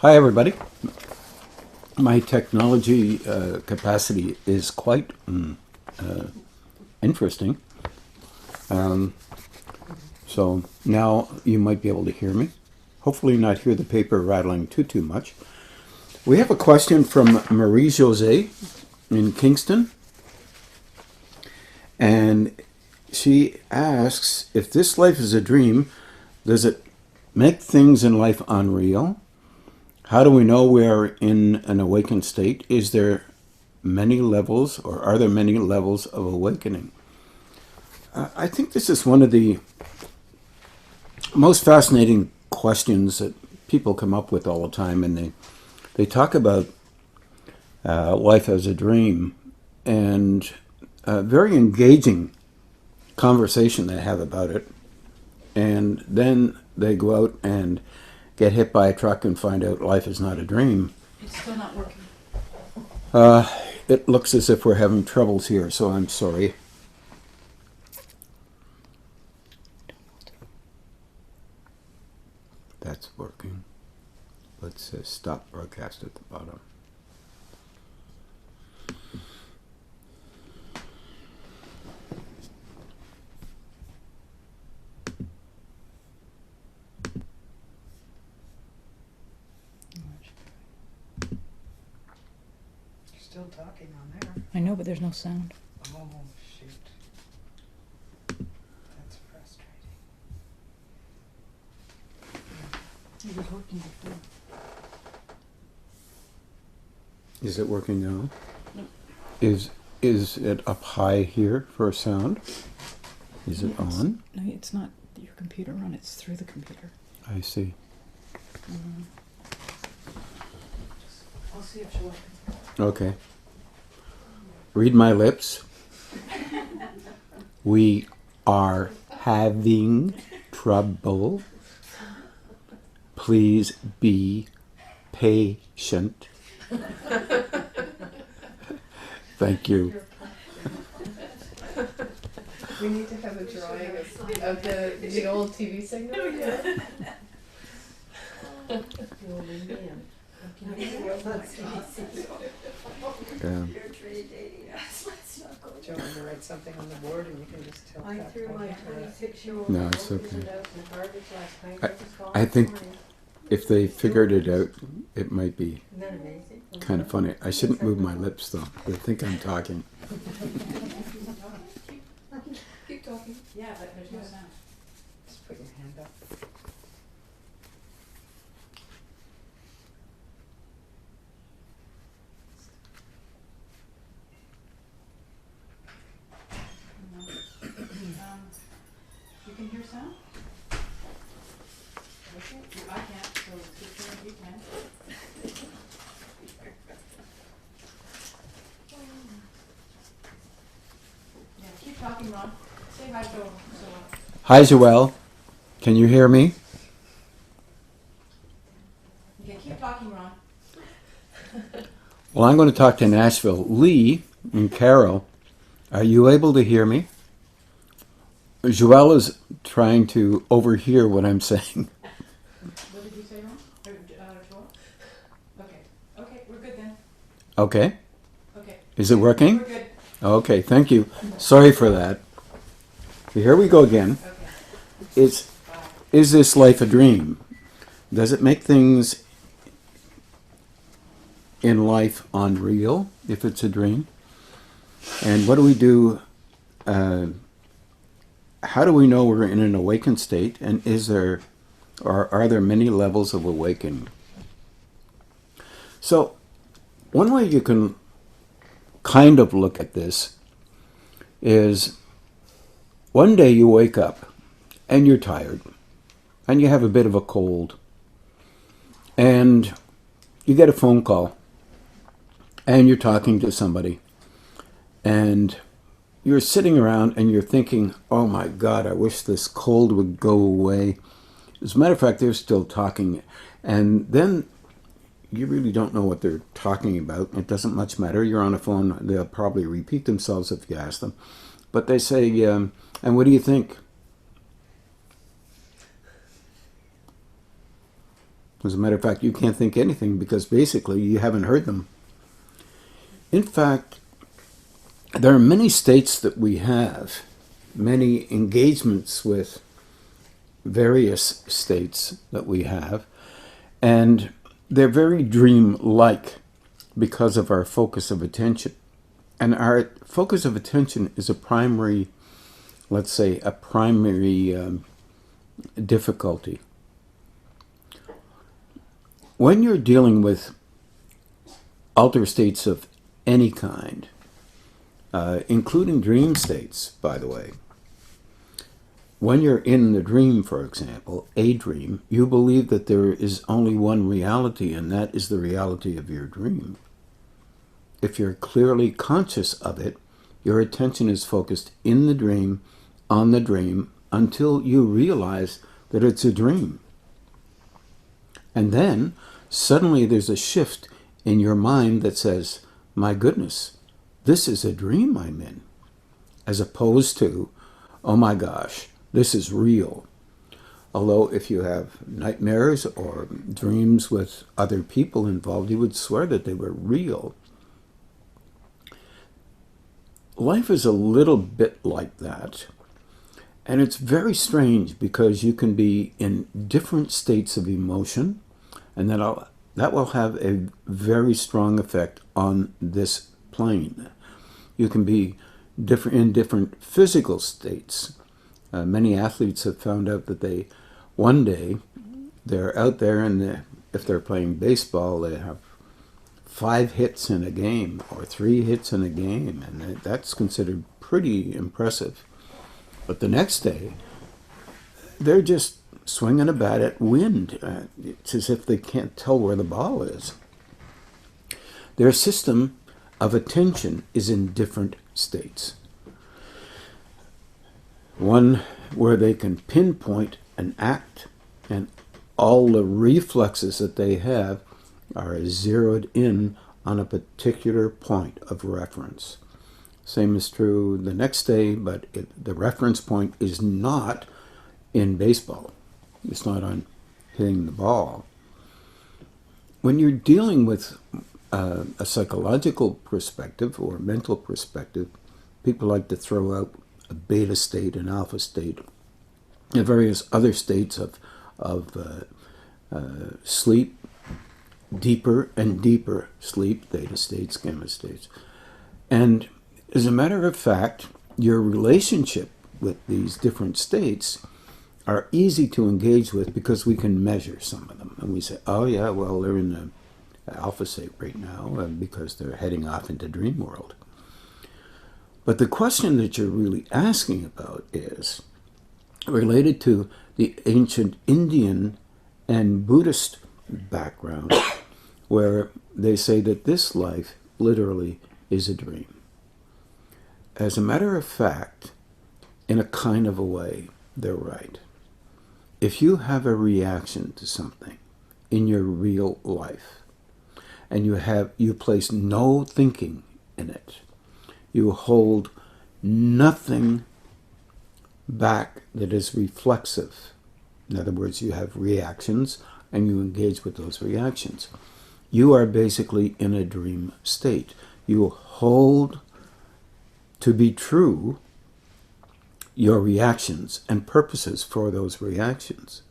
Hi, everybody. My technology capacity is quite interesting. So now you might be able to hear me. Hopefully not hear the paper rattling too much. We have a question from Marie-José in Kingston. And she asks, if this life is a dream, does it make things in life unreal? How do we know we are in an awakened state? Is there many levels, or are there many levels of awakening? I think this is one of the most fascinating questions that people come up with all the time, and they talk about life as a dream, and a very engaging conversation they have about it, and then they go out and get hit by a truck and find out life is not a dream. It's still not working. It looks as if we're having troubles here, so I'm sorry. That's working. Let's stop broadcast at the bottom. Still talking on there. I know, but there's no sound. Oh, shoot. That's frustrating. It was working before. Is it working now? No. Is it up high here for sound? Is it on? No, it's not your computer on, it's through the computer. I see. I'll see if she'll work. Okay. Read my lips. We are having trouble. Please be patient. Thank you. We need to have a drawing of the old TV signal. Yeah. Do you want to write something on the board and you can just tell I Pat threw what my to- 26-year-old No, it's okay. out in the garbage last night. I think if they figured it out, it might be Isn't that amazing? kind of funny. I shouldn't move my lips, though. They think I'm talking. Keep talking. Yeah, but there's no sound. Just put your hand up. You can hear sound? Okay. I can't, so keep hearing if you can. Yeah, keep talking, Ron. Say hi to Joel. Hi, Joelle. Can you hear me? Okay, keep talking, Ron. Well, I'm going to talk to Nashville. Lee and Carol, are you able to hear me? Joelle is trying to overhear what I'm saying. What did you say, Ron? Or, Joel? Okay. Okay, we're good then. Okay. Okay. Is it working? We're good. Okay, thank you. Sorry for that. Here we go again. Okay. Is this life a dream? Does it make things in life unreal if it's a dream? And what do we do? How do we know we're in an awakened state? And are there many levels of awakening? So, one way you can kind of look at this is one day you wake up and you're tired and you have a bit of a cold and you get a phone call and you're talking to somebody and you're sitting around and you're thinking, oh my God, I wish this cold would go away. As a matter of fact, they're still talking. And then you really don't know what they're talking about. It doesn't much matter. You're on a phone. They'll probably repeat themselves if you ask them. But they say, and what do you think? As a matter of fact, you can't think anything because basically you haven't heard them. In fact, there are many states that we have, many engagements with various states that we have, and they're very dream-like because of our focus of attention. And our focus of attention is a primary, let's say, a primary difficulty. When you're dealing with altered states of any kind, including dream states, by the way, when you're in the dream, for example, a dream, you believe that there is only one reality, and that is the reality of your dream. If you're clearly conscious of it, your attention is focused in the dream, on the dream, until you realize that it's a dream. And then, suddenly there's a shift in your mind that says, my goodness, this is a dream I'm in, as opposed to, oh my gosh, this is real. Although if you have nightmares or dreams with other people involved, you would swear that they were real. Life is a little bit like that. And it's very strange because you can be in different states of emotion, and that will have a very strong effect on this plane. You can be in different physical states. Many athletes have found out that one day they're out there, and if they're playing baseball, they have 5 hits in a game or 3 hits in a game, and that's considered pretty impressive. But the next day, they're just swinging a bat at wind. It's as if they can't tell where the ball is. Their system of attention is in different states. One where they can pinpoint an act, and all the reflexes that they have are zeroed in on a particular point of reference. Same is true the next day, but the reference point is not in baseball. It's not on hitting the ball. When you're dealing with a psychological perspective or mental perspective, people like to throw out a beta state, an alpha state, and various other states of sleep, deeper and deeper sleep, theta states, gamma states. And as a matter of fact, your relationship with these different states are easy to engage with because we can measure some of them. And we say, oh yeah, well, they're in the alpha state right now because they're heading off into dream world. But the question that you're really asking about is related to the ancient Indian and Buddhist background, where they say that this life literally is a dream. As a matter of fact, in a kind of a way, they're right. If you have a reaction to something in your real life, and you place no thinking in it, you hold nothing back that is reflexive. In other words, you have reactions and you engage with those reactions. You are basically in a dream state. You hold to be true your reactions and purposes for those reactions.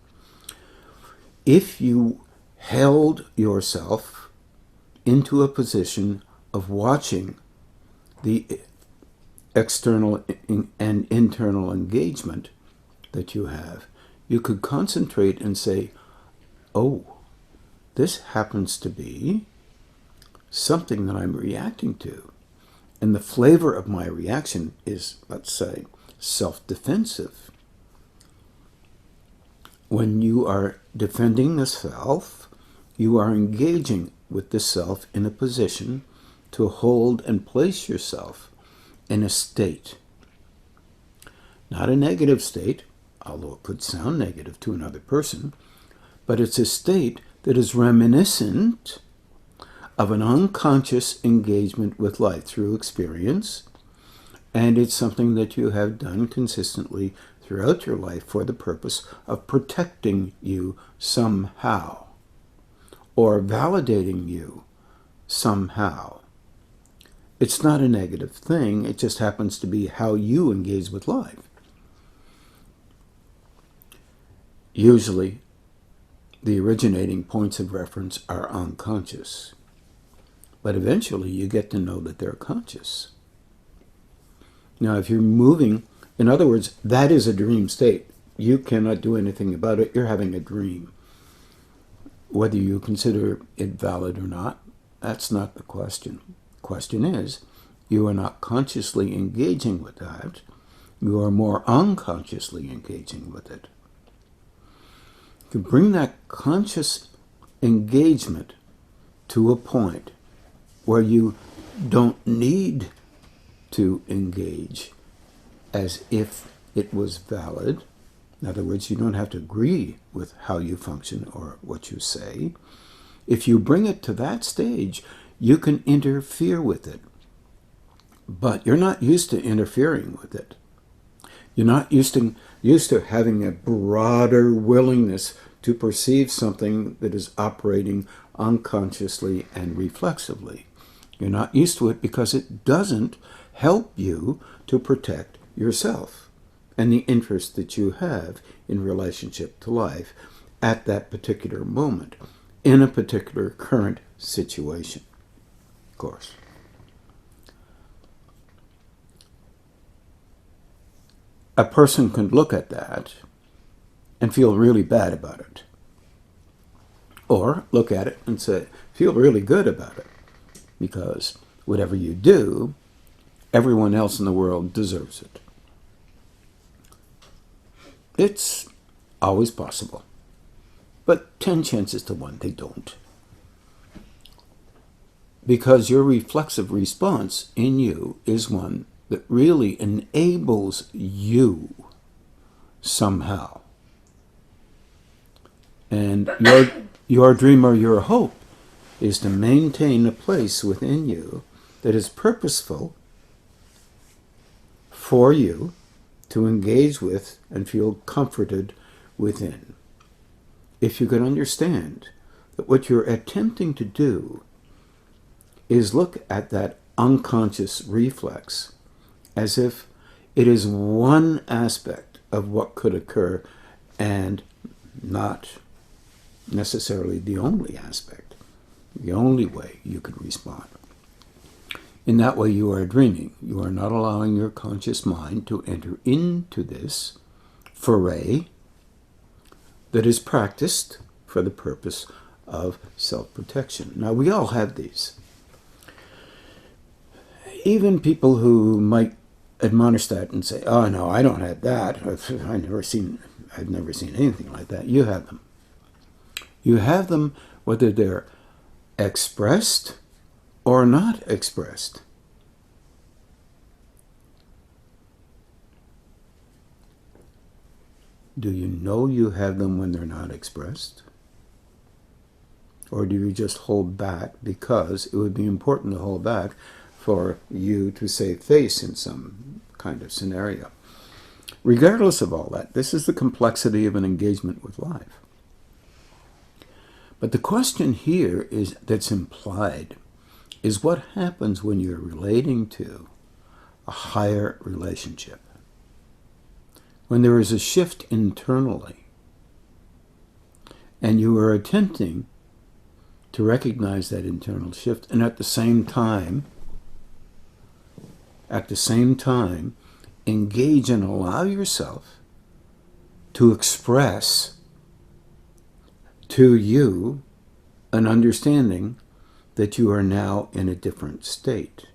If you held yourself into a position of watching the external and internal engagement that you have, you could concentrate and say, oh, this happens to be something that I'm reacting to. And the flavor of my reaction is, let's say, self-defensive. When you are defending the self, you are engaging with the self in a position to hold and place yourself in a state. Not a negative state, although it could sound negative to another person, but it's a state that is reminiscent of an unconscious engagement with life through experience, and it's something that you have done consistently throughout your life for the purpose of protecting you somehow. or validating you somehow. It's not a negative thing. It just happens to be how you engage with life. Usually, the originating points of reference are unconscious. But eventually, you get to know that they're conscious. Now, if you're moving, in other words, that is a dream state. You cannot do anything about it. You're having a dream. Whether you consider it valid or not, that's not the question. The question is, you are not consciously engaging with that. You are more unconsciously engaging with it. To bring that conscious engagement to a point where you don't need to engage as if it was valid. In other words, you don't have to agree with how you function or what you say. If you bring it to that stage, you can interfere with it. But you're not used to interfering with it. You're not used to having a broader willingness to perceive something that is operating unconsciously and reflexively. You're not used to it because it doesn't help you to protect yourself and the interest that you have in relationship to life at that particular moment, in a particular current situation, of course. A person can look at that and feel really bad about it. Or look at it and say, feel really good about it. Because whatever you do, everyone else in the world deserves it. It's always possible. But 10 chances to 1 they don't. Because your reflexive response in you is one that really enables you somehow. And your dream or your hope is to maintain a place within you that is purposeful for you to engage with and feel comforted within. If you can understand that what you're attempting to do is look at that unconscious reflex as if it is one aspect of what could occur and not necessarily the only aspect, the only way you could respond. In that way, you are dreaming. You are not allowing your conscious mind to enter into this foray that is practiced for the purpose of self-protection. Now, we all have these. Even people who might admonish that and say, "Oh no, I don't have that. I've never seen anything like that." You have them. You have them whether they're expressed or not expressed. Do you know you have them when they're not expressed? Or do you just hold back because it would be important to hold back for you to save face in some kind of scenario? Regardless of all that, this is the complexity of an engagement with life. But the question here is that's implied is what happens when you're relating to a higher relationship. When there is a shift internally and you are attempting to recognize that internal shift and at the same time engage and allow yourself to express to you an understanding that you are now in a different state.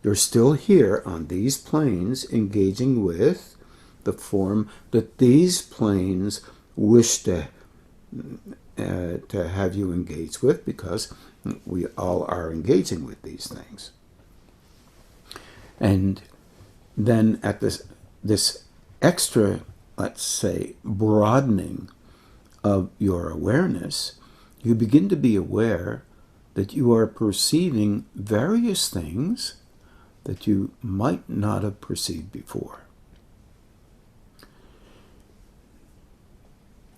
You're still here on these planes engaging with the form that these planes wish to have you engage with, because we all are engaging with these things. And then at this extra, let's say, broadening of your awareness, you begin to be aware that you are perceiving various things that you might not have perceived before.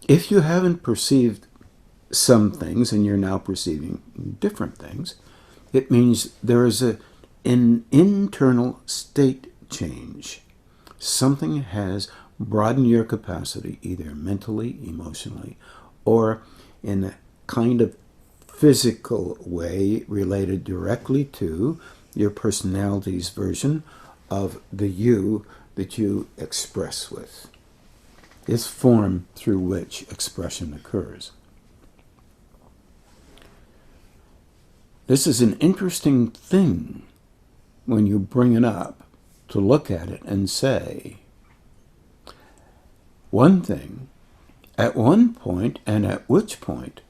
If you haven't perceived some things and you're now perceiving different things, it means there is an internal state change. Something has broadened your capacity, either mentally, emotionally, or in a kind of physical way related directly to your personality's version of the you that you express with. This form through which expression occurs. This is an interesting thing when you bring it up to look at it and say, one thing, at one point, and at which point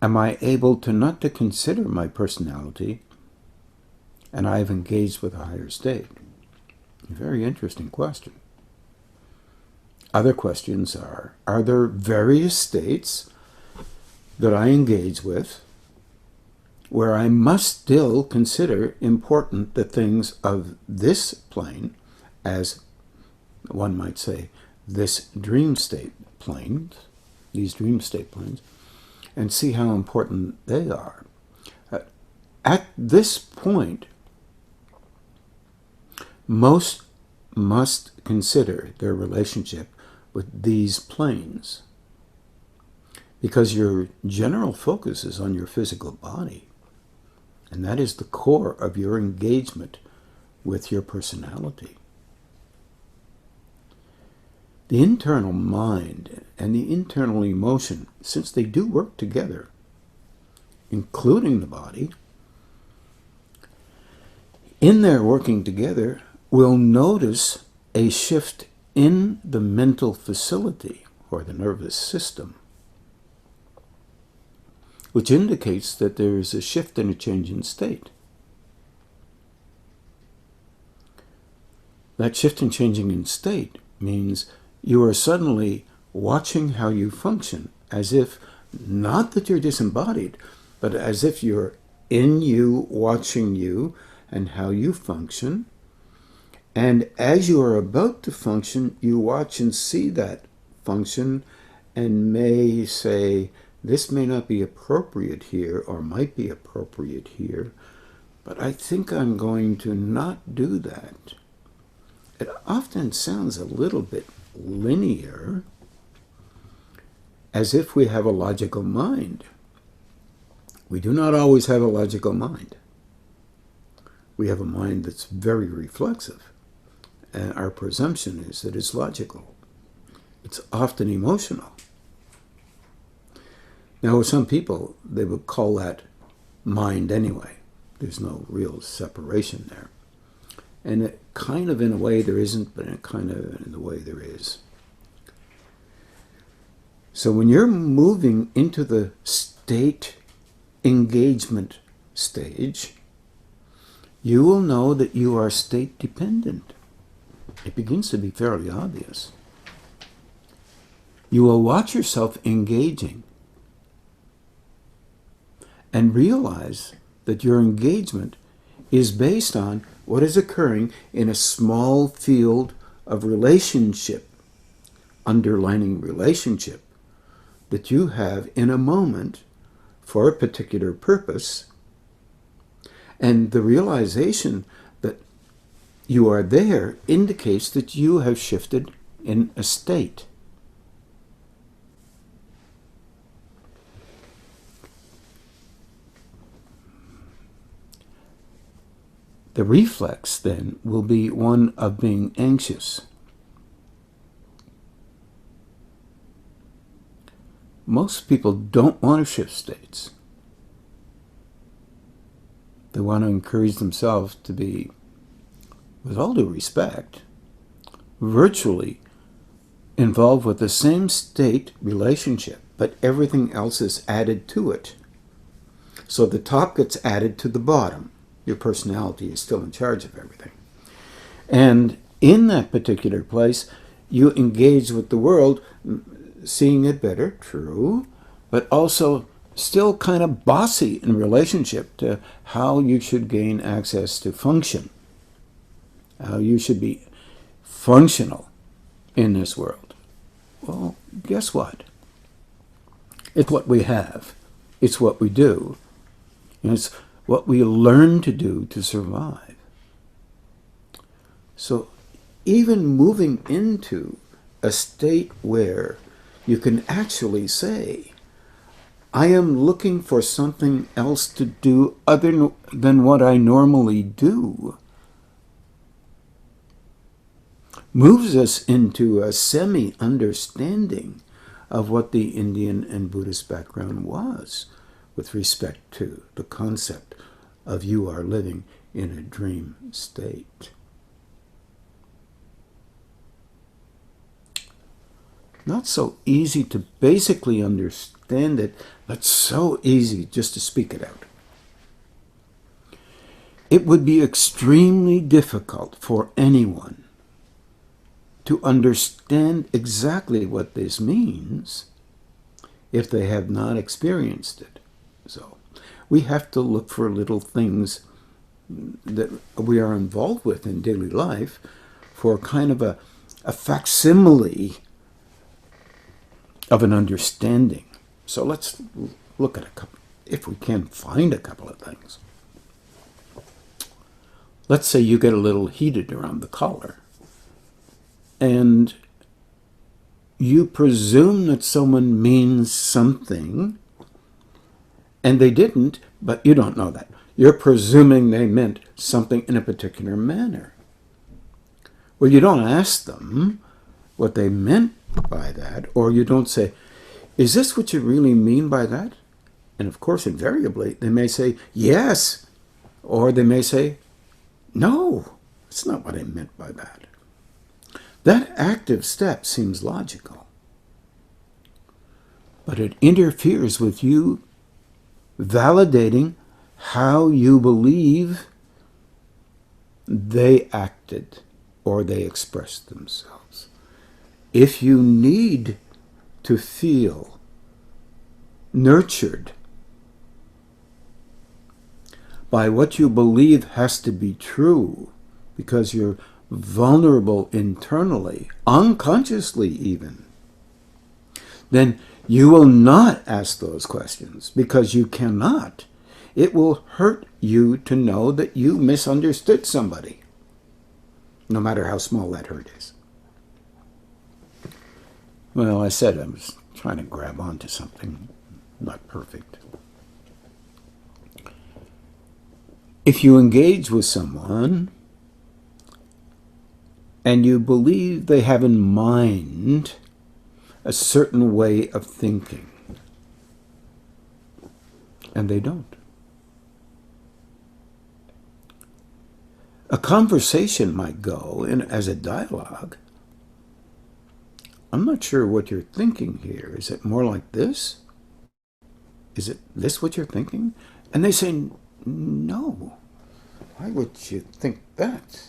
am I able to not to consider my personality and I've engaged with a higher state? A very interesting question. Other questions are there various states that I engage with where I must still consider important the things of this plane, as one might say, this dream state plane, these dream state planes, and see how important they are. At this point, most must consider their relationship with these planes, because your general focus is on your physical body, and that is the core of your engagement with your personality. The internal mind and the internal emotion, since they do work together, including the body, in their working together, will notice a shift in the mental facility or the nervous system, which indicates that there is a shift and a change in state. That shift and changing in state means you are suddenly watching how you function, as if, not that you're disembodied, but as if you're in you, watching you and how you function. And as you are about to function, you watch and see that function and may say, this may not be appropriate here or might be appropriate here, but I think I'm going to not do that. It often sounds a little bit linear, as if we have a logical mind. We do not always have a logical mind. We have a mind that's very reflexive, and our presumption is that it's logical. It's often emotional. Now, with some people, they would call that mind anyway. There's no real separation there. And it kind of in a way there isn't, but in kind of in the way there is. So when you're moving into the state engagement stage, you will know that you are state dependent. It begins to be fairly obvious. You will watch yourself engaging and realize that your engagement is based on what is occurring in a small field of relationship, underlining relationship, that you have in a moment for a particular purpose. And the realization that you are there indicates that you have shifted in a state. The reflex, then, will be one of being anxious. Most people don't want to shift states. They want to encourage themselves to be, with all due respect, virtually involved with the same state relationship, but everything else is added to it. So the top gets added to the bottom. Your personality is still in charge of everything. And in that particular place, you engage with the world, seeing it better, true, but also still kind of bossy in relationship to how you should gain access to function, how you should be functional in this world. Well, guess what? It's what we have. It's what we do. And it's what we learn to do to survive. So even moving into a state where you can actually say, I am looking for something else to do other than what I normally do, moves us into a semi-understanding of what the Indian and Buddhist background was with respect to the concept of you are living in a dream state. Not so easy to basically understand it, but so easy just to speak it out. It would be extremely difficult for anyone to understand exactly what this means if they have not experienced it. So we have to look for little things that we are involved with in daily life for kind of a facsimile of an understanding. So let's look at a couple, if we can find a couple of things. Let's say you get a little heated around the collar, and you presume that someone means something, and they didn't, but you don't know that. You're presuming they meant something in a particular manner. Well, you don't ask them what they meant by that, or you don't say, is this what you really mean by that? And of course, invariably, they may say, yes, or they may say, no, that's not what I meant by that. That active step seems logical, but it interferes with you validating how you believe they acted or they expressed themselves. If you need to feel nurtured by what you believe has to be true, because you're vulnerable internally, unconsciously even, then you will not ask those questions because you cannot. It will hurt you to know that you misunderstood somebody, no matter how small that hurt is. Well, I said I was trying to grab onto something not perfect. If you engage with someone and you believe they have in mind a certain way of thinking, and they don't, a conversation might go in as a dialogue. I'm not sure what you're thinking here. Is it more like this? Is it this what you're thinking? And they say, no. Why would you think that?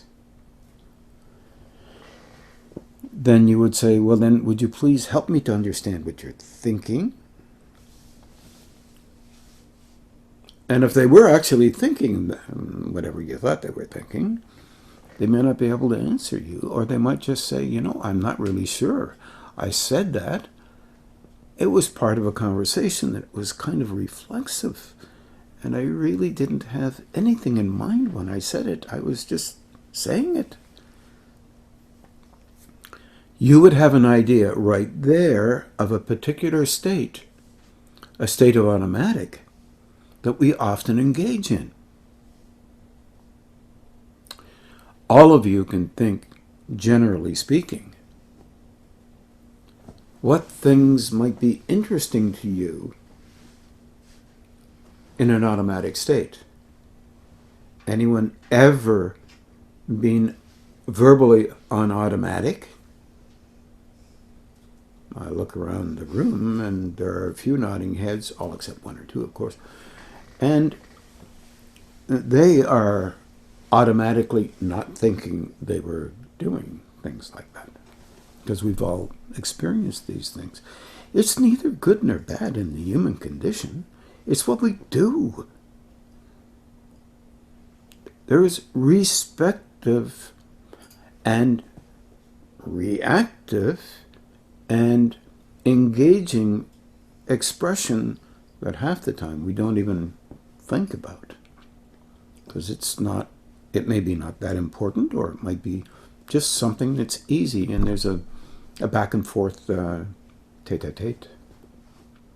Then you would say, well, then would you please help me to understand what you're thinking? And if they were actually thinking whatever you thought they were thinking, they may not be able to answer you, or they might just say, you know, I'm not really sure. I said that. It was part of a conversation that was kind of reflexive, and I really didn't have anything in mind when I said it. I was just saying it. You would have an idea right there of a particular state, a state of automatic, that we often engage in. All of you can think, generally speaking, what things might be interesting to you in an automatic state. Anyone ever been verbally on automatic? I look around the room and there are a few nodding heads, all except one or two, of course. And they are automatically not thinking they were doing things like that, because we've all experienced these things. It's neither good nor bad in the human condition. It's what we do. There is respective and reactive and engaging expression that half the time we don't even think about. Because it may be not that important, or it might be just something that's easy, and there's a back and forth tete-a-tete.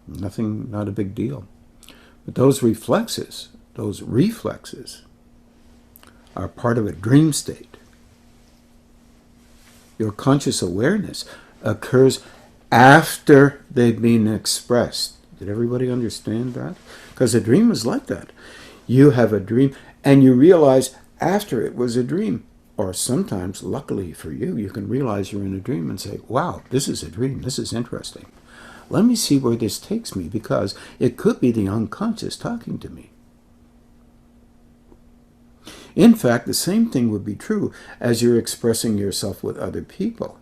Nothing, not a big deal. But those reflexes are part of a dream state. Your conscious awareness occurs after they've been expressed. Did everybody understand that? Because a dream is like that. You have a dream and you realize after it was a dream. Or sometimes, luckily for you, you can realize you're in a dream and say, wow, this is a dream. This is interesting. Let me see where this takes me, because it could be the unconscious talking to me. In fact, the same thing would be true as you're expressing yourself with other people.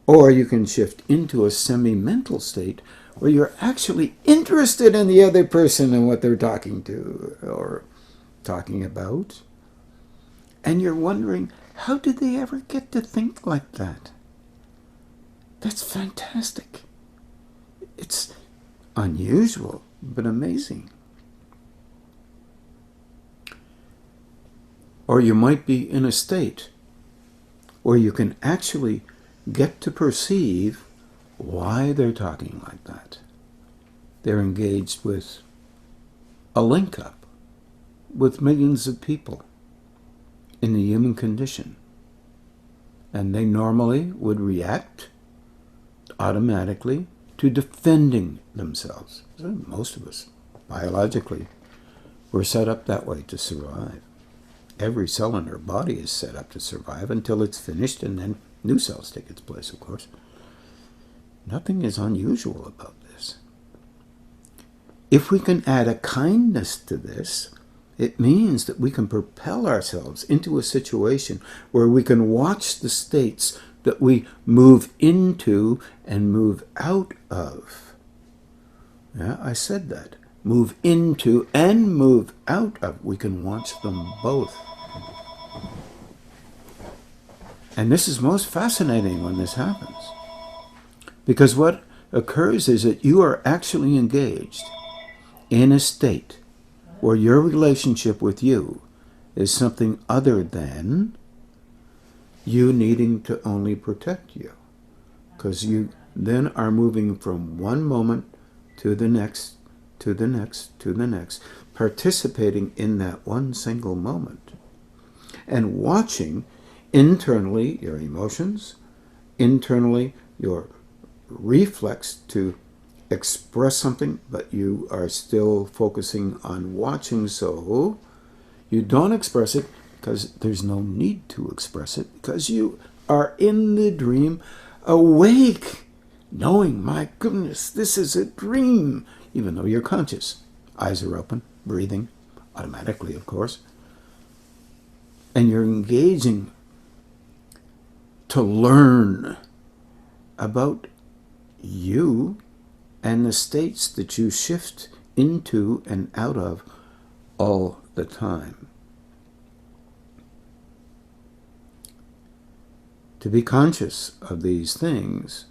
Or you can shift into a semi-mental state where you're actually interested in the other person and what they're talking to or talking about. And you're wondering, how did they ever get to think like that? That's fantastic. It's unusual, but amazing. Or you might be in a state where you can actually get to perceive why they're talking like that. They're engaged with a link-up with millions of people in the human condition. And they normally would react automatically to defending themselves. Most of us, biologically, we're set up that way to survive. Every cell in our body is set up to survive until it's finished, and then new cells take its place, of course. Nothing is unusual about this. If we can add a kindness to this, it means that we can propel ourselves into a situation where we can watch the states that we move into and move out of. Yeah, I said that. Move into and move out of. We can watch them both. And this is most fascinating when this happens. Because what occurs is that you are actually engaged in a state where your relationship with you is something other than you needing to only protect you. Because you then are moving from one moment to the next, to the next, to the next, participating in that one single moment. And watching internally your emotions, internally your reflex to express something, but you are still focusing on watching, so you don't express it because there's no need to express it, because you are in the dream awake, knowing, my goodness, this is a dream, even though you're conscious. Eyes are open, breathing, automatically, of course. And you're engaging to learn about you and the states that you shift into and out of all the time. To be conscious of these things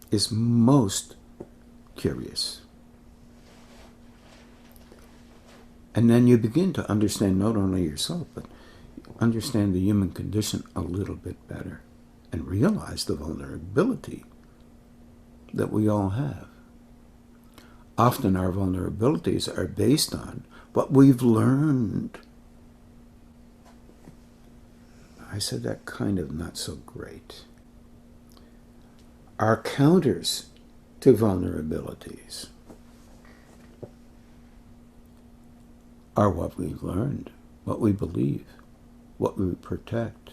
is most curious. And then you begin to understand not only yourself, but understand the human condition a little bit better and realize the vulnerability that we all have. Often our vulnerabilities are based on what we've learned. I said that kind of not so great. Our counters to vulnerabilities are what we've learned, what we believe, what we protect.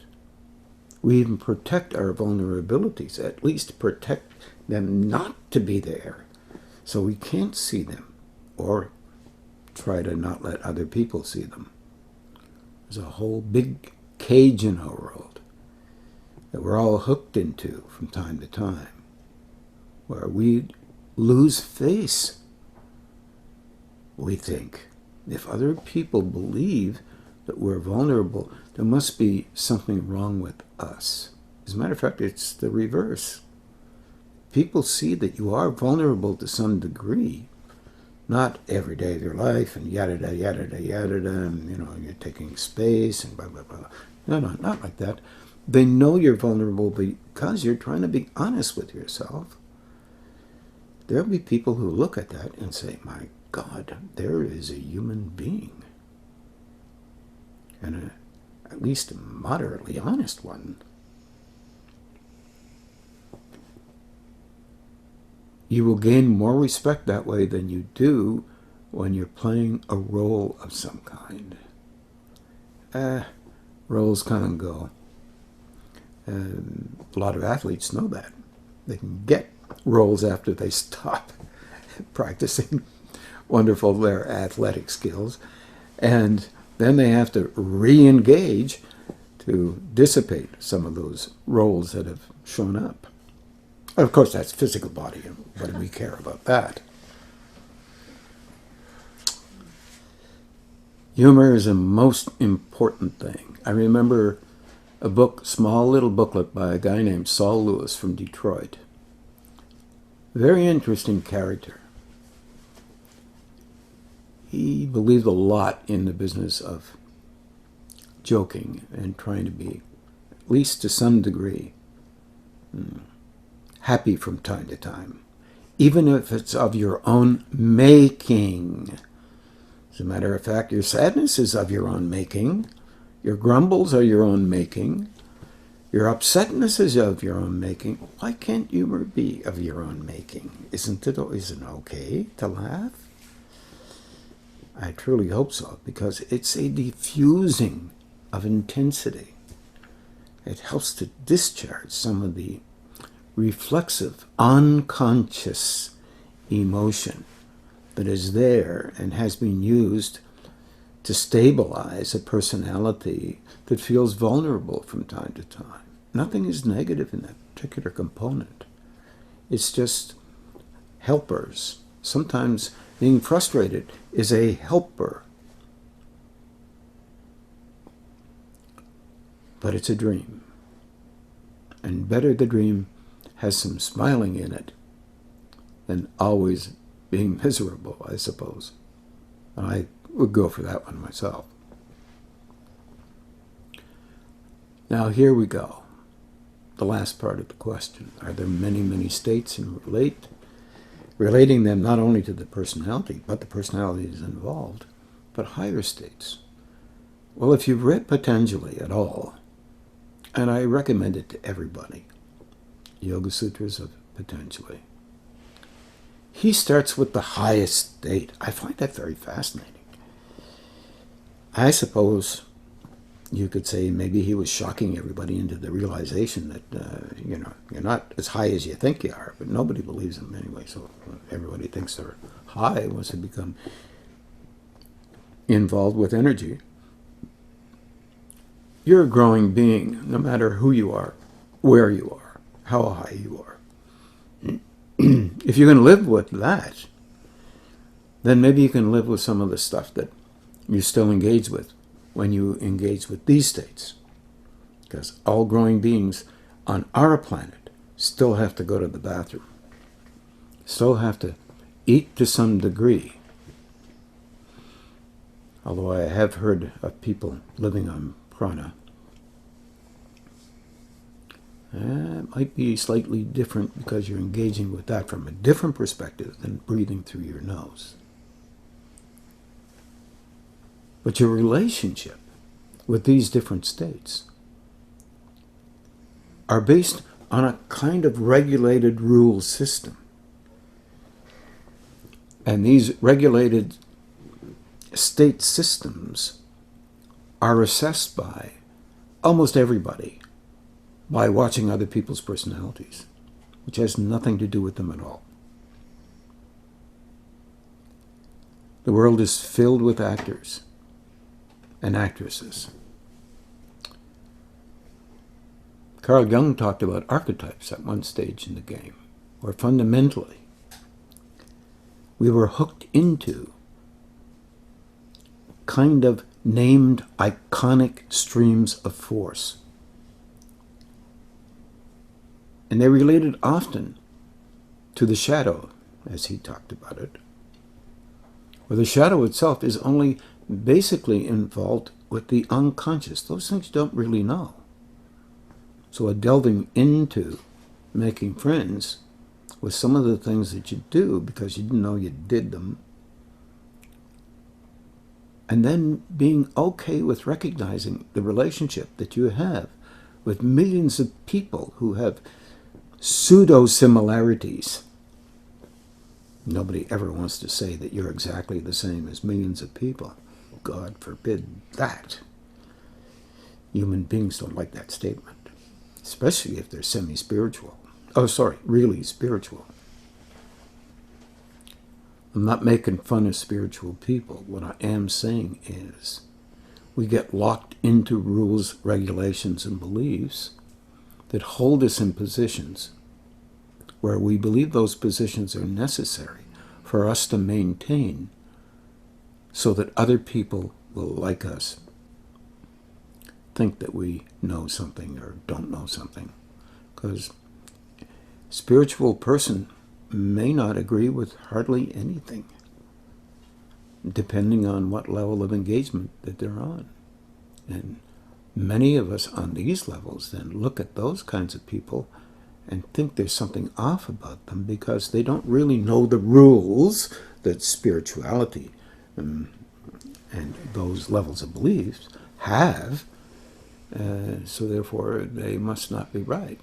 We even protect our vulnerabilities, at least protect them not to be there, so we can't see them, or try to not let other people see them. There's a whole big cage in our world that we're all hooked into from time to time, where we lose face. We think, if other people believe that we're vulnerable, there must be something wrong with us. As a matter of fact, it's the reverse. people see that you are vulnerable to some degree, not every day of your life and yada, yada, yada, yada, and, you're taking space and blah, blah, blah. No, not like that. They know you're vulnerable because you're trying to be honest with yourself. There'll be people who look at that and say, my God, there is a human being. And at least a moderately honest one. You will gain more respect that way than you do when you're playing a role of some kind. Roles come and go. And a lot of athletes know that. They can get roles after they stop practicing wonderful their athletic skills. And then they have to re-engage to dissipate some of those roles that have shown up. Of course, that's physical body. What do we care about that? Humor is a most important thing. I remember a book, small little booklet by a guy named Saul Lewis from Detroit. Very interesting character. He believed a lot in the business of joking and trying to be, at least to some degree, happy from time to time, even if it's of your own making. As a matter of fact, your sadness is of your own making. Your grumbles are your own making. Your upsetness is of your own making. Why can't humor be of your own making? Isn't it okay to laugh? I truly hope so, because it's a diffusing of intensity. It helps to discharge some of the reflexive, unconscious emotion that is there and has been used to stabilize a personality that feels vulnerable from time to time. Nothing is negative in that particular component. It's just helpers. Sometimes being frustrated is a helper. But it's a dream. And better the dream has some smiling in it than always being miserable, I suppose. I would go for that one myself. Now here we go. The last part of the question. Are there many, many states in relating them not only to the personality, but the personalities involved, but higher states? Well, if you've read Patanjali at all, and I recommend it to everybody, Yoga Sutras of Patanjali, he starts with the highest state. I find that very fascinating. I suppose you could say maybe he was shocking everybody into the realization that, you're not as high as you think you are, but nobody believes him anyway, so everybody thinks they're high once they become involved with energy. You're a growing being, no matter who you are, where you are, how high you are. If you're going to live with that, then maybe you can live with some of the stuff that you still engage with when you engage with these states. Because all growing beings on our planet still have to go to the bathroom, still have to eat to some degree. Although I have heard of people living on prana. It might be slightly different because you're engaging with that from a different perspective than breathing through your nose. But your relationship with these different states are based on a kind of regulated rule system. And these regulated state systems are assessed by almost everybody by watching other people's personalities, which has nothing to do with them at all. The world is filled with actors and actresses. Carl Jung talked about archetypes at one stage in the game, where fundamentally we were hooked into kind of named iconic streams of force. And they related often to the shadow, as he talked about it, where the shadow itself is only basically involved with the unconscious. Those things you don't really know. So a delving into making friends with some of the things that you do because you didn't know you did them, and then being okay with recognizing the relationship that you have with millions of people who have pseudo-similarities. Nobody ever wants to say that you're exactly the same as millions of people. God forbid that. Human beings don't like that statement, especially if they're semi-spiritual. Oh, sorry, really spiritual. I'm not making fun of spiritual people. What I am saying is we get locked into rules, regulations, and beliefs that hold us in positions where we believe those positions are necessary for us to maintain so that other people will like us, think that we know something or don't know something. Because a spiritual person may not agree with hardly anything, depending on what level of engagement that they're on. And many of us on these levels then look at those kinds of people and think there's something off about them because they don't really know the rules that spirituality and those levels of beliefs have, so therefore they must not be right.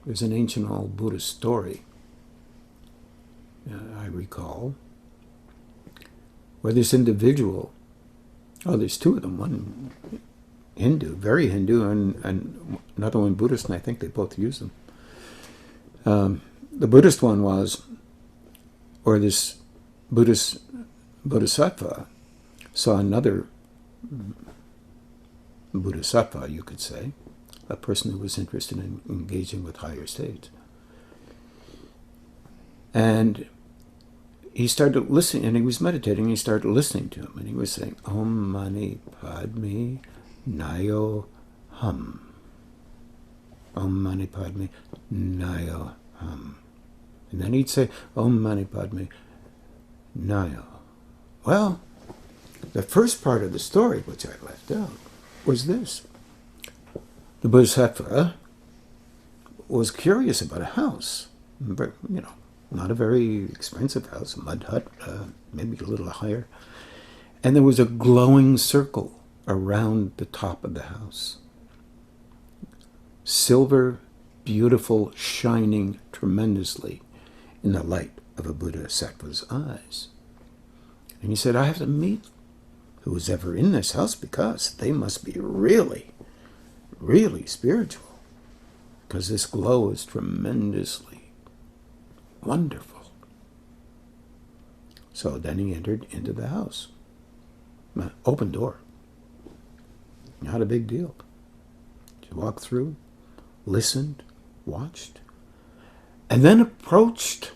There's an ancient old Buddhist story, I recall, where this individual, there's two of them, one Hindu, very Hindu, and another one Buddhist, and I think they both use them. The Buddhist one was, or this Buddhist Bodhisattva saw another Bodhisattva, you could say, a person who was interested in engaging with higher states. And he started listening, and he was meditating, and he started listening to him, and he was saying, Om Mani Padme Nayo Hum. Om Mani Padme Nayo Hum. And then he'd say, Om Mani Padme Nayo. Well, the first part of the story, which I left out, was this. The Bodhisattva was curious about a house, but, not a very expensive house, a mud hut, maybe a little higher. And there was a glowing circle around the top of the house. Silver, beautiful, shining tremendously in the light of a Bodhisattva's eyes. And he said, I have to meet who's ever in this house because they must be really, really spiritual. Because this glow is tremendously wonderful. So then he entered into the house. Open door. Not a big deal. He walked through, listened, watched, and then approached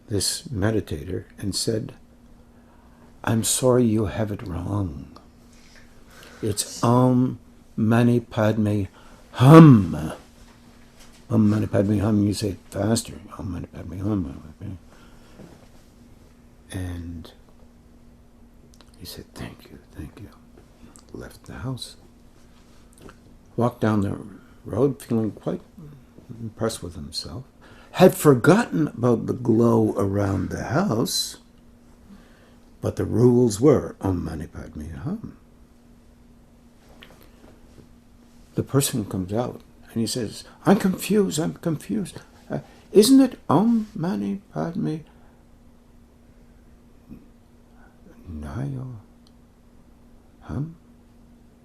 this meditator and said, I'm sorry you have it wrong. It's Om Mani Padme Hum. Om Mani Padme Hum, you say it faster. Om Mani Padme Hum. And he said, thank you. Left the house. Walked down the road feeling quite impressed with himself. Had forgotten about the glow around the house, but the rules were Om Mani Padme Hum. The person comes out and he says, I'm confused. Isn't it Om Mani Padme Nayo Hum?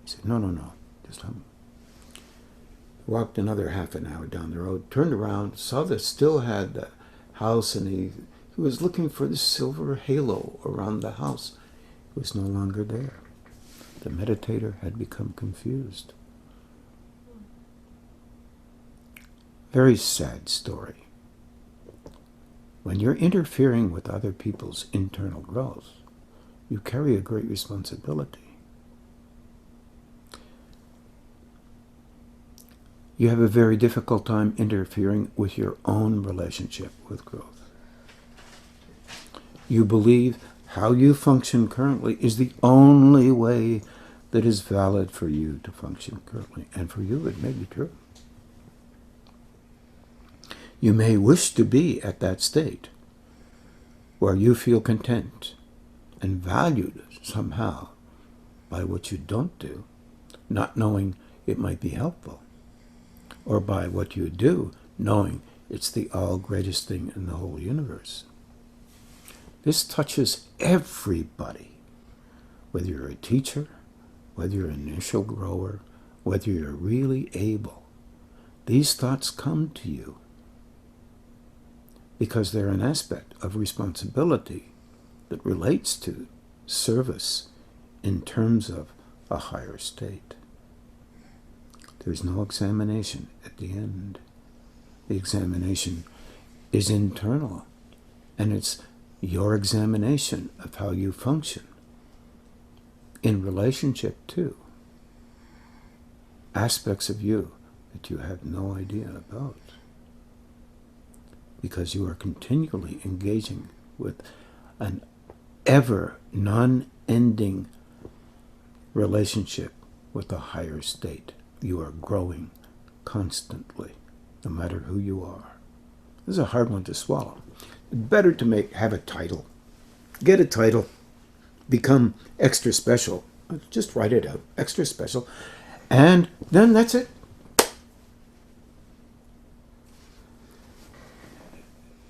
He said, no, just hum. Walked another half an hour down the road, turned around, saw that still had the house, and he was looking for the silver halo around the house. It was no longer there. The meditator had become confused. Very sad story. When you're interfering with other people's internal growth, you carry a great responsibility. you have a very difficult time interfering with your own relationship with growth. You believe how you function currently is the only way that is valid for you to function currently. And for you, it may be true. You may wish to be at that state where you feel content and valued somehow by what you don't do, not knowing it might be helpful, or by what you do, knowing it's the all greatest thing in the whole universe. This touches everybody, whether you're a teacher, whether you're an initial grower, whether you're really able. These thoughts come to you because they're an aspect of responsibility that relates to service in terms of a higher state. There's no examination at the end. The examination is internal, and it's your examination of how you function in relationship to aspects of you that you have no idea about, because you are continually engaging with an ever non-ending relationship with the higher state. You are growing constantly, no matter who you are. This is a hard one to swallow. Better to have a title. Get a title. Become extra special. Just write it out. Extra special. And then that's it.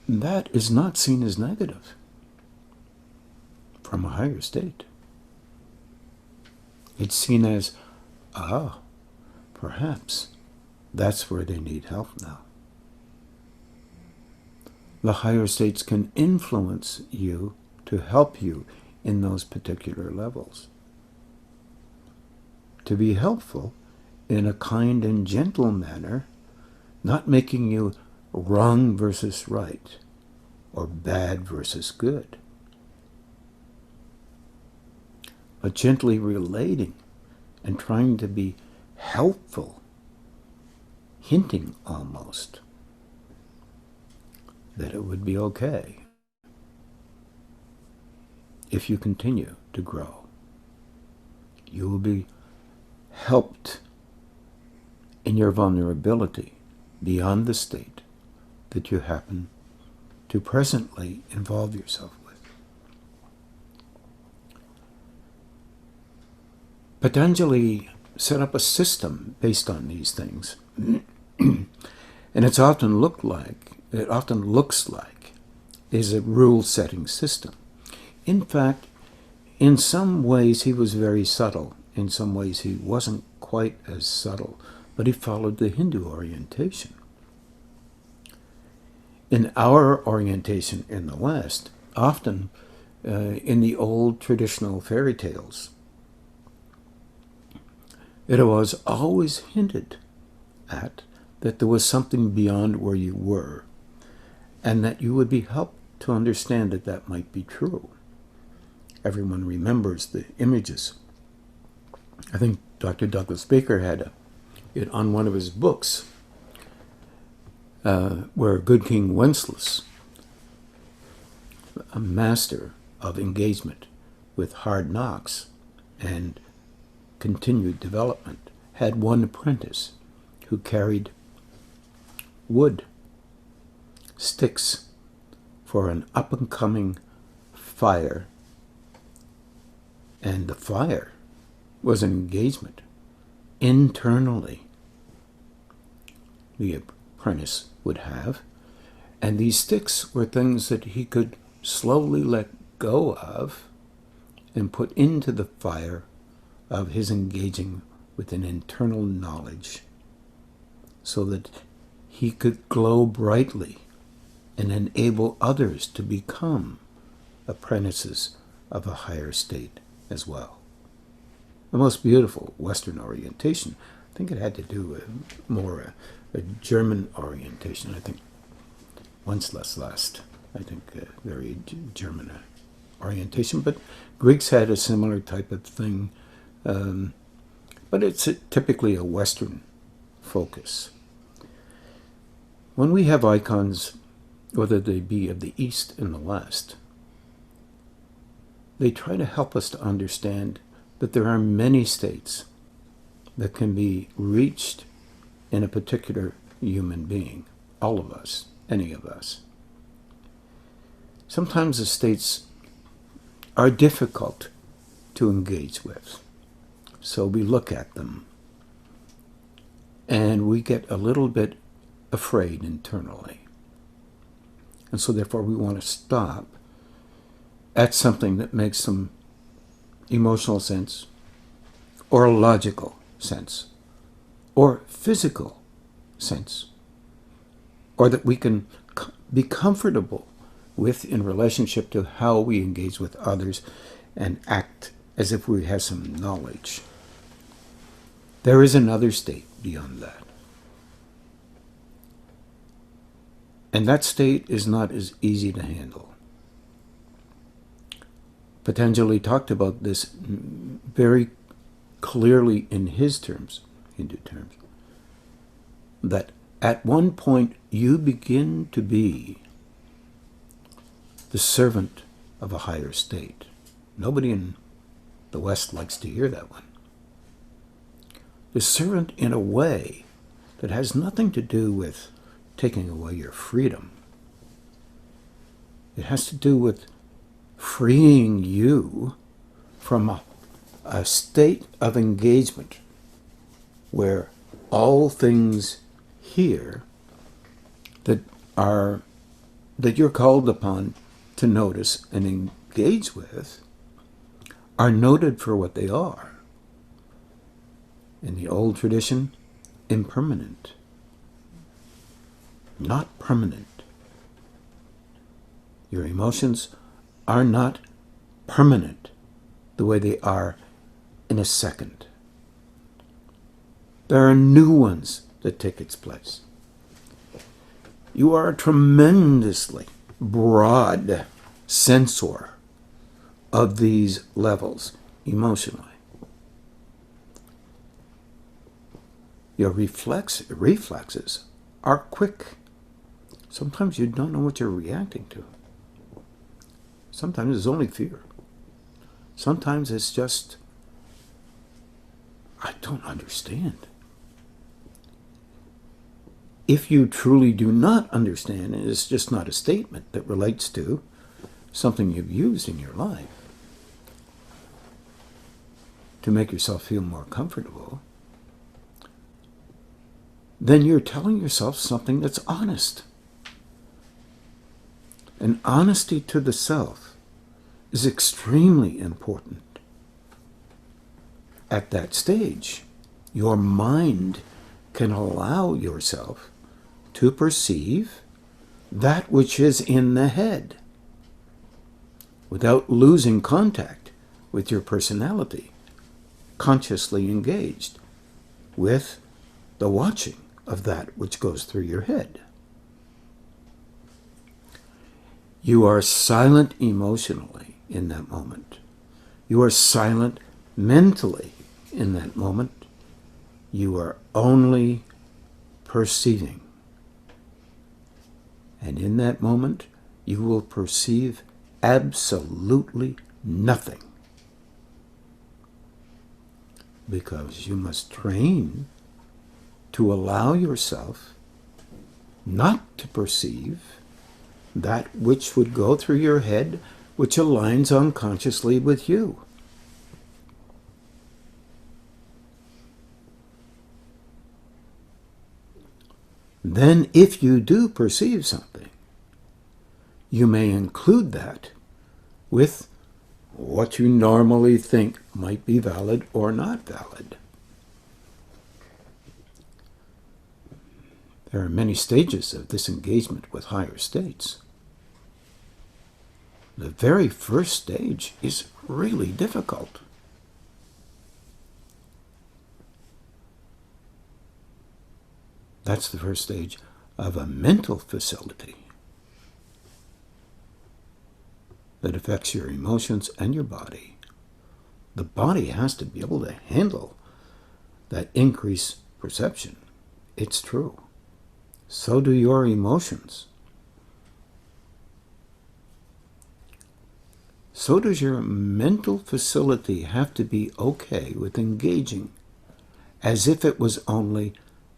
That is not seen as negative from a higher state. It's seen as, perhaps that's where they need help now. The higher states can influence you to help you in those particular levels. To be helpful in a kind and gentle manner, not making you wrong versus right, or bad versus good, but gently relating and trying to be helpful, hinting almost that it would be okay if you continue to grow. You will be helped in your vulnerability beyond the state that you happen to presently involve yourself with. Patanjali set up a system based on these things. And it often looks like is a rule-setting system. In fact, in some ways he was very subtle. In some ways he wasn't quite as subtle, but he followed the Hindu orientation. In our orientation in the West, often in the old traditional fairy tales, it was always hinted at that there was something beyond where you were, and that you would be helped to understand that that might be true. Everyone remembers the images. I think Dr. Douglas Baker had it on one of his books, where Good King Wenceslas, a master of engagement with hard knocks and continued development, had one apprentice who carried wood, sticks for an up-and-coming fire. And the fire was an engagement internally the apprentice would have. And these sticks were things that he could slowly let go of and put into the fire of his engaging with an internal knowledge, so that he could glow brightly and enable others to become apprentices of a higher state as well. The most beautiful Western orientation. I think it had to do with more a German orientation. I think Wenceslas, I think very German orientation, but Greeks had a similar type of thing. But it's typically a Western focus When we have icons, whether they be of the East and the West, they try to help us to understand that there are many states that can be reached in a particular human being, all of us, any of us. Sometimes the states are difficult to engage with, so we look at them and we get a little bit afraid internally. And so therefore we want to stop at something that makes some emotional sense, or logical sense, or physical sense, or that we can be comfortable with in relationship to how we engage with others and act as if we have some knowledge. There is another state beyond that. And that state is not as easy to handle. Patanjali talked about this very clearly in his terms, Hindu terms, that at one point you begin to be the servant of a higher state. Nobody in the West likes to hear that one. The servant in a way that has nothing to do with taking away your freedom. It has to do with freeing you from a state of engagement where all things here that you're called upon to notice and engage with are noted for what they are. In the old tradition, impermanent, not permanent. Your emotions are not permanent the way they are in a second. There are new ones that take its place. You are a tremendously broad sensor of these levels emotionally. Your reflexes are quick. Sometimes you don't know what you're reacting to. Sometimes it's only fear. Sometimes it's just, I don't understand. If you truly do not understand, and it's just not a statement that relates to something you've used in your life to make yourself feel more comfortable, then you're telling yourself something that's honest. And honesty to the self is extremely important. At that stage, your mind can allow yourself to perceive that which is in the head without losing contact with your personality, consciously engaged with the watching of that which goes through your head. You are silent emotionally in that moment. You are silent mentally in that moment. You are only perceiving. And in that moment, you will perceive absolutely nothing. Because you must train to allow yourself not to perceive that which would go through your head, which aligns unconsciously with you. Then, if you do perceive something, you may include that with what you normally think might be valid or not valid. There are many stages of this engagement with higher states. The very first stage is really difficult. That's the first stage of a mental facility that affects your emotions and your body. The body has to be able to handle that increased perception. It's true. So do your emotions. So does your mental facility have to be okay with engaging as if it was only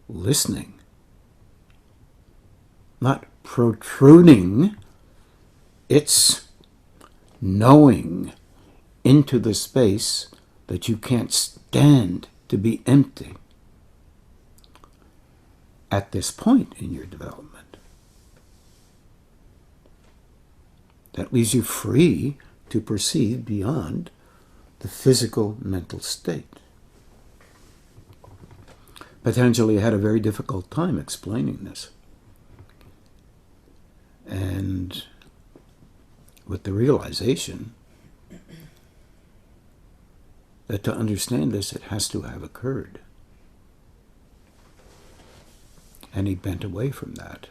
listening, not protruding its knowing into the space that you can't stand to be empty at this point in your development. That leaves you free to perceive beyond the physical mental state. Patanjali had a very difficult time explaining this. And with the realization that to understand this, it has to have occurred. And he bent away from that,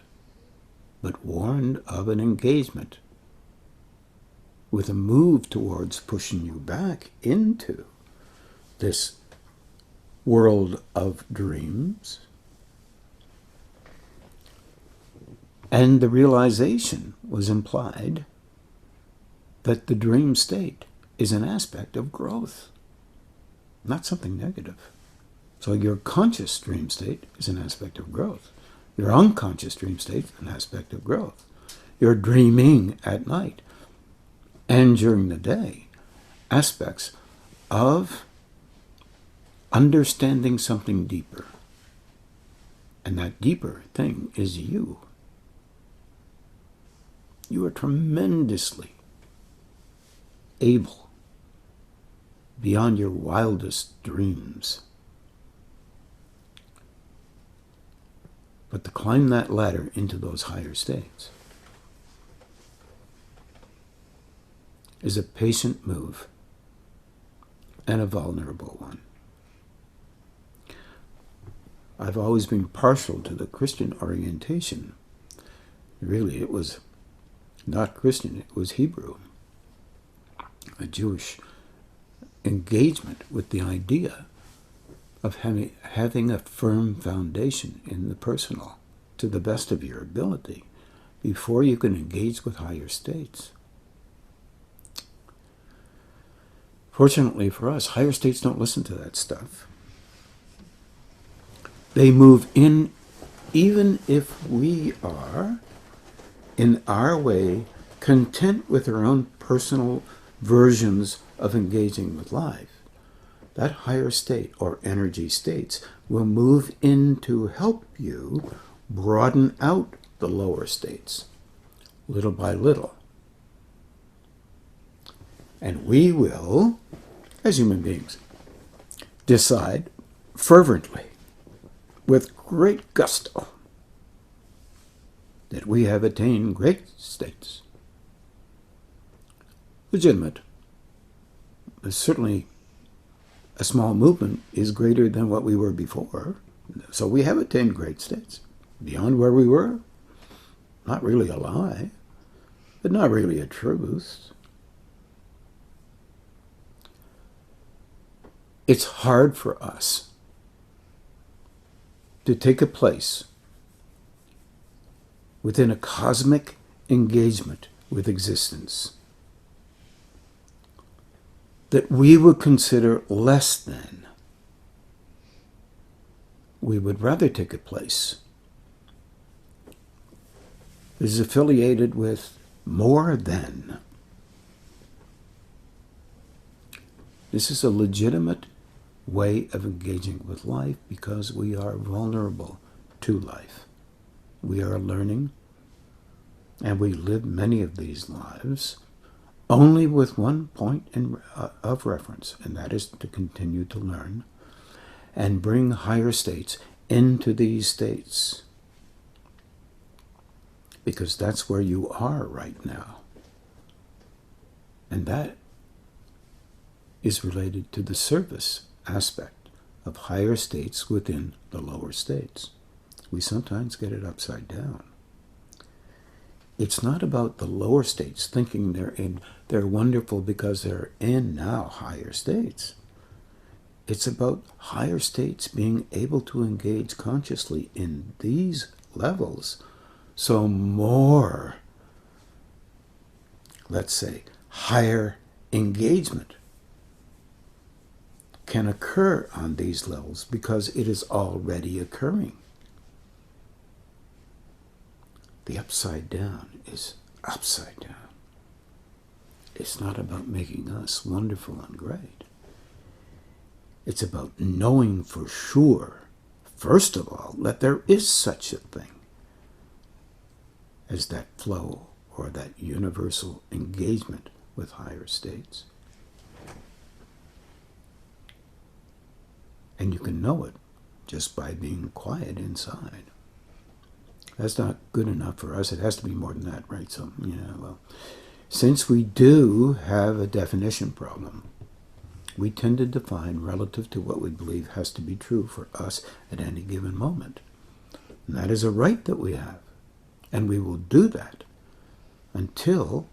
but warned of an engagement with a move towards pushing you back into this world of dreams. And the realization was implied that the dream state is an aspect of growth, not something negative. So your conscious dream state is an aspect of growth. Your unconscious dream state is an aspect of growth. Your dreaming at night and during the day, aspects of understanding something deeper. And that deeper thing is you. You are tremendously able, beyond your wildest dreams. But to climb that ladder into those higher states is a patient move and a vulnerable one. I've always been partial to the Christian orientation. Really, it was not Christian, it was Hebrew. A Jewish engagement with the idea of having a firm foundation in the personal to the best of your ability before you can engage with higher states. Fortunately for us, higher states don't listen to that stuff. They move in even if we are, in our way, content with our own personal versions of engaging with life. That higher state or energy states will move in to help you broaden out the lower states, little by little. And we will, as human beings, decide fervently, with great gusto, that we have attained great states. Legitimate. Certainly, a small movement is greater than what we were before. So we have attained great states. Beyond where we were, not really a lie, but not really a truth. It's hard for us to take a place within a cosmic engagement with existence that we would consider less than. We would rather take a place that is affiliated with more than. This is a legitimate way of engaging with life because we are vulnerable to life. We are learning, and we live many of these lives only with one point of reference, and that is to continue to learn and bring higher states into these states, because that's where you are right now. And that is related to the service aspect of higher states within the lower states. We sometimes get it upside down. It's not about the lower states thinking they're wonderful because they're in now higher states. It's about higher states being able to engage consciously in these levels, so more, let's say, higher engagement can occur on these levels because it is already occurring. The upside down is upside down. It's not about making us wonderful and great. It's about knowing for sure, first of all, that there is such a thing as that flow or that universal engagement with higher states. And you can know it just by being quiet inside. That's not good enough for us. It has to be more than that, right? So, well, since we do have a definition problem, we tend to define relative to what we believe has to be true for us at any given moment. And that is a right that we have. And we will do that until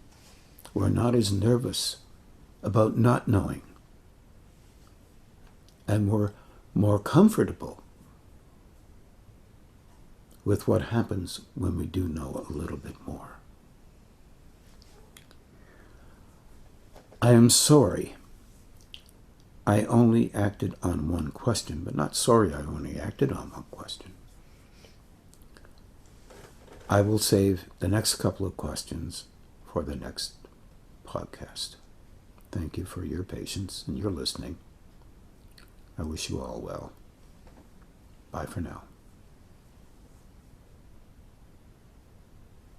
we're not as nervous about not knowing. And we're more comfortable with what happens when we do know a little bit more. I am sorry I only acted on one question, but not sorry I only acted on one question. I will save the next couple of questions for the next podcast. Thank you for your patience and your listening. I wish you all well. Bye for now.